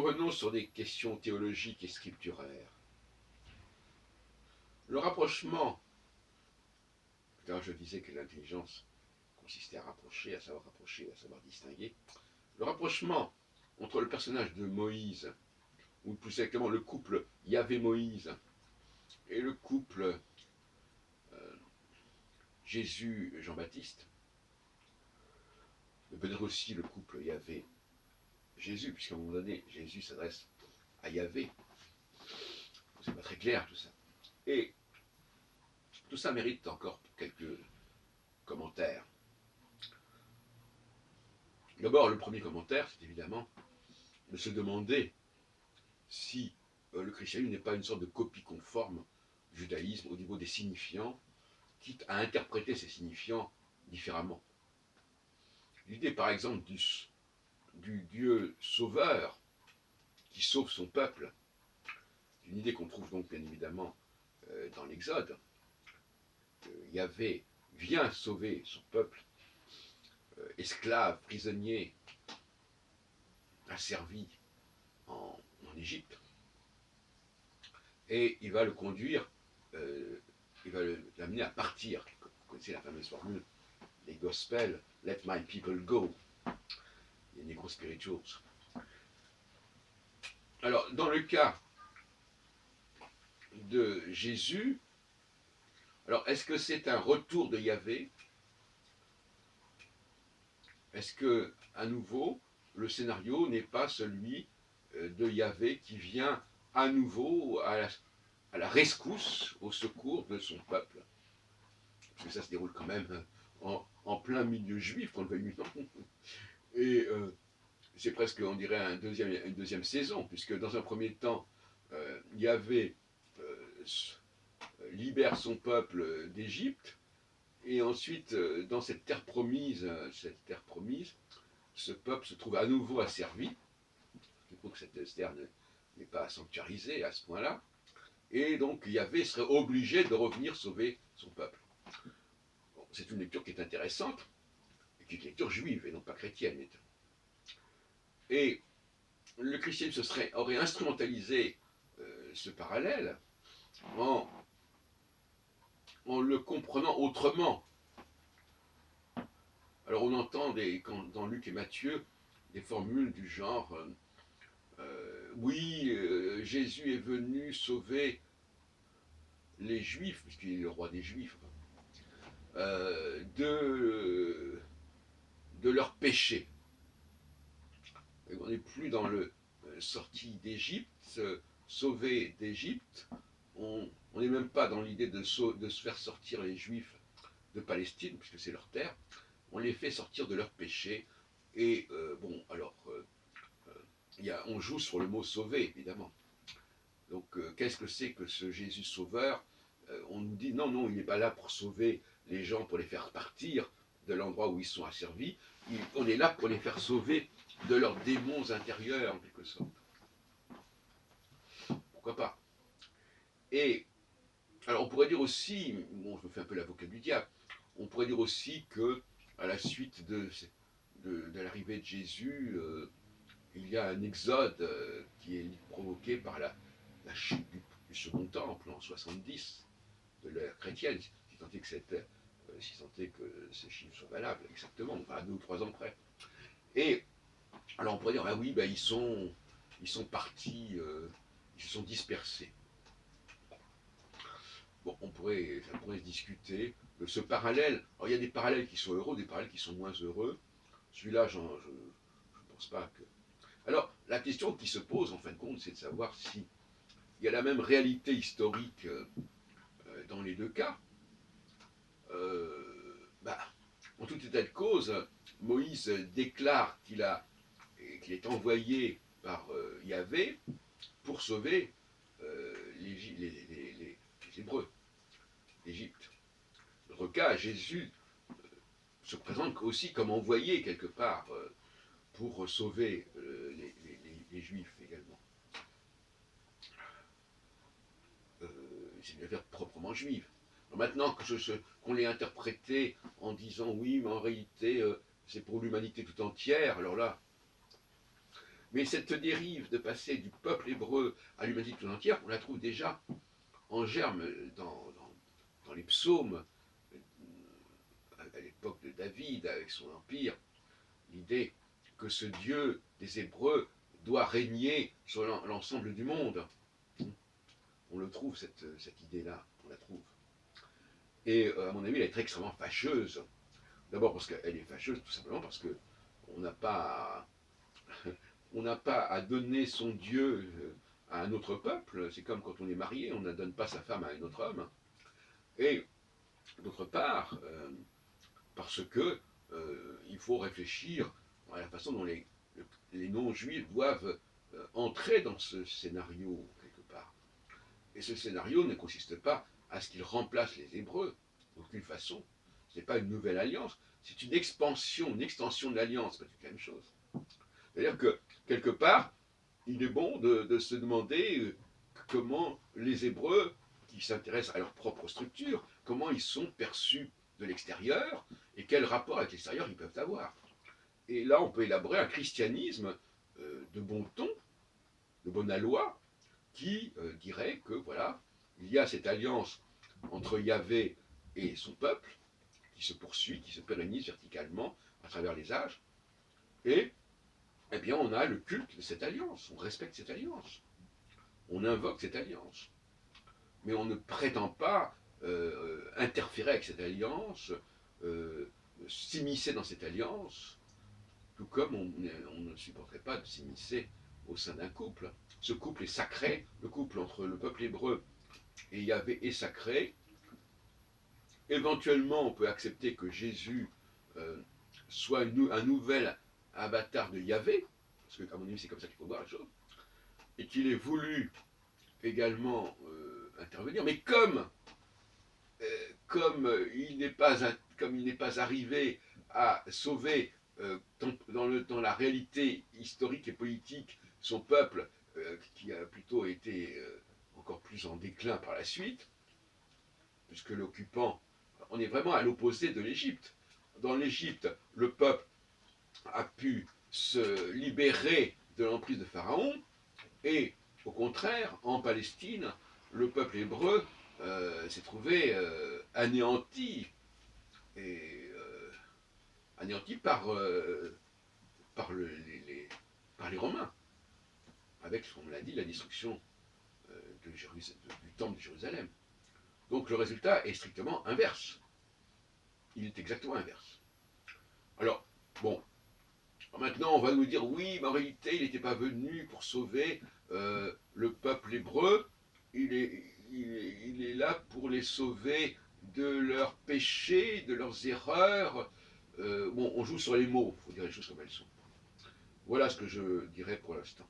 revenons sur des questions théologiques et scripturaires. Le rapprochement, tout à l'heure je disais que l'intelligence consistait à rapprocher, à savoir distinguer. Le rapprochement entre le personnage de Moïse, ou plus exactement le couple Yahvé-Moïse, et le couple Jésus-Jean-Baptiste, mais peut-être aussi le couple Yahvé-Jésus, puisqu'à un moment donné, Jésus s'adresse à Yahvé. C'est pas très clair tout ça. Et tout ça mérite encore quelques commentaires. D'abord, le premier commentaire, c'est évidemment de se demander si le christianisme n'est pas une sorte de copie conforme du judaïsme au niveau des signifiants, quitte à interpréter ces signifiants différemment. L'idée, par exemple, du Dieu sauveur qui sauve son peuple, une idée qu'on trouve donc bien évidemment dans l'Exode. Yahvé vient sauver son peuple, esclave, prisonnier, asservi en Égypte, et il va le conduire, il va l'amener à partir. Vous connaissez la fameuse formule, les Gospels, let my people go, les Negro Spirituals. Alors, dans le cas de Jésus, alors est-ce que c'est un retour de Yahvé? Est-ce que, à nouveau, le scénario n'est pas celui de Yahvé qui vient à nouveau à la rescousse, au secours de son peuple? Parce que ça se déroule quand même en plein milieu juif, qu'on le veuille ou non. Et c'est presque, on dirait, une deuxième saison, puisque dans un premier temps, Yahvé libère son peuple d'Égypte, et ensuite, dans cette terre promise, ce peuple se trouve à nouveau asservi. Il faut que cette terre n'est pas sanctuarisée à ce point-là. Et donc Yahvé serait obligé de revenir sauver son peuple. Bon, c'est une lecture qui est intéressante, et qui est une lecture juive et non pas chrétienne. Et le christianisme aurait instrumentalisé ce parallèle en le comprenant autrement. Alors on entend dans Luc et Matthieu des formules du genre oui, Jésus est venu sauver les Juifs, puisqu'il est le roi des Juifs, de leur péché. Et on n'est plus dans le sorti d'Égypte, sauvé d'Égypte. On n'est même pas dans l'idée de se faire sortir les Juifs de Palestine, puisque c'est leur terre. On les fait sortir de leur péché. Et bon, alors, on joue sur le mot sauver, évidemment. Donc, qu'est-ce que c'est que ce Jésus sauveur? On nous dit non, il n'est pas là pour sauver les gens, pour les faire partir de l'endroit où ils sont asservis. On est là pour les faire sauver de leurs démons intérieurs, en quelque sorte. Pourquoi pas? Et, alors on pourrait dire aussi, bon, je me fais un peu l'avocat du diable, on pourrait dire aussi que, à la suite de l'arrivée de Jésus, il y a un exode qui est provoqué par la chute du second temple en 70 de l'ère chrétienne, si tant est que ces chiffres sont valables, exactement, enfin à 2 ou 3 ans près. Et alors on pourrait dire, oui, ils sont partis, ils se sont dispersés. Bon, ça pourrait se discuter de ce parallèle. Alors il y a des parallèles qui sont heureux, des parallèles qui sont moins heureux. Celui-là, je ne pense pas que... Alors, la question qui se pose, en fin de compte, c'est de savoir si il y a la même réalité historique dans les deux cas. En tout état de cause, Moïse déclare qu'il est envoyé par Yahvé pour sauver les Hébreux d'Égypte. Dans notre cas, Jésus se présente aussi comme envoyé quelque part pour sauver les Juifs également. C'est une affaire proprement juive. Alors maintenant qu'on l'ait interprété en disant oui, mais en réalité c'est pour l'humanité tout entière, alors là, Mais cette dérive de passer du peuple hébreu à l'humanité tout entière, on la trouve déjà en germe dans les psaumes, à l'époque de David, avec son empire, l'idée que ce Dieu des Hébreux doit régner sur l'ensemble du monde. On le trouve, cette idée-là, on la trouve. Et à mon avis, elle est très extrêmement fâcheuse. D'abord parce qu'elle est fâcheuse, tout simplement parce que on n'a pas, on n'a pas à donner son Dieu à un autre peuple. C'est comme quand on est marié, on ne donne pas sa femme à un autre homme. Et d'autre part, parce que il faut réfléchir à la façon dont les non-juifs doivent entrer dans ce scénario, quelque part. Et ce scénario ne consiste pas à ce qu'ils remplacent les Hébreux, d'aucune façon. Ce n'est pas une nouvelle alliance, c'est une expansion, une extension de l'alliance, c'est pas la même chose. C'est-à-dire que, quelque part, il est bon de se demander comment les Hébreux, qui s'intéressent à leur propre structure, comment ils sont perçus de l'extérieur et quel rapport avec l'extérieur ils peuvent avoir. Et là, on peut élaborer un christianisme de bon ton, de bonne aloi, qui dirait que voilà, il y a cette alliance entre Yahvé et son peuple qui se poursuit, qui se pérennise verticalement à travers les âges, et eh bien on a le culte de cette alliance, on respecte cette alliance, on invoque cette alliance, mais on ne prétend pas interférer avec cette alliance, s'immiscer dans cette alliance, tout comme on ne supporterait pas de s'immiscer au sein d'un couple. Ce couple est sacré, le couple entre le peuple hébreu et Yahvé est sacré. Éventuellement, on peut accepter que Jésus soit un nouvel avatar de Yahvé, parce que, à mon avis, c'est comme ça qu'il faut voir la chose, et qu'il ait voulu également intervenir, mais comme il n'est pas arrivé à sauver dans la réalité historique et politique son peuple, qui a plutôt été encore plus en déclin par la suite, puisque l'occupant, on est vraiment à l'opposé de l'Égypte. Dans l'Égypte, le peuple a pu se libérer de l'emprise de Pharaon, et au contraire, en Palestine, le peuple hébreu s'est trouvé anéanti, et anéanti par les Romains, avec, comme on l'a dit, la destruction du temple de Jérusalem. Donc le résultat est strictement inverse. Il est exactement inverse. Alors, bon, maintenant on va nous dire oui, mais en réalité il n'était pas venu pour sauver le peuple hébreu, il est là pour les sauver de leurs péchés, de leurs erreurs. Bon, on joue sur les mots, il faut dire les choses comme elles sont. Voilà ce que je dirais pour l'instant.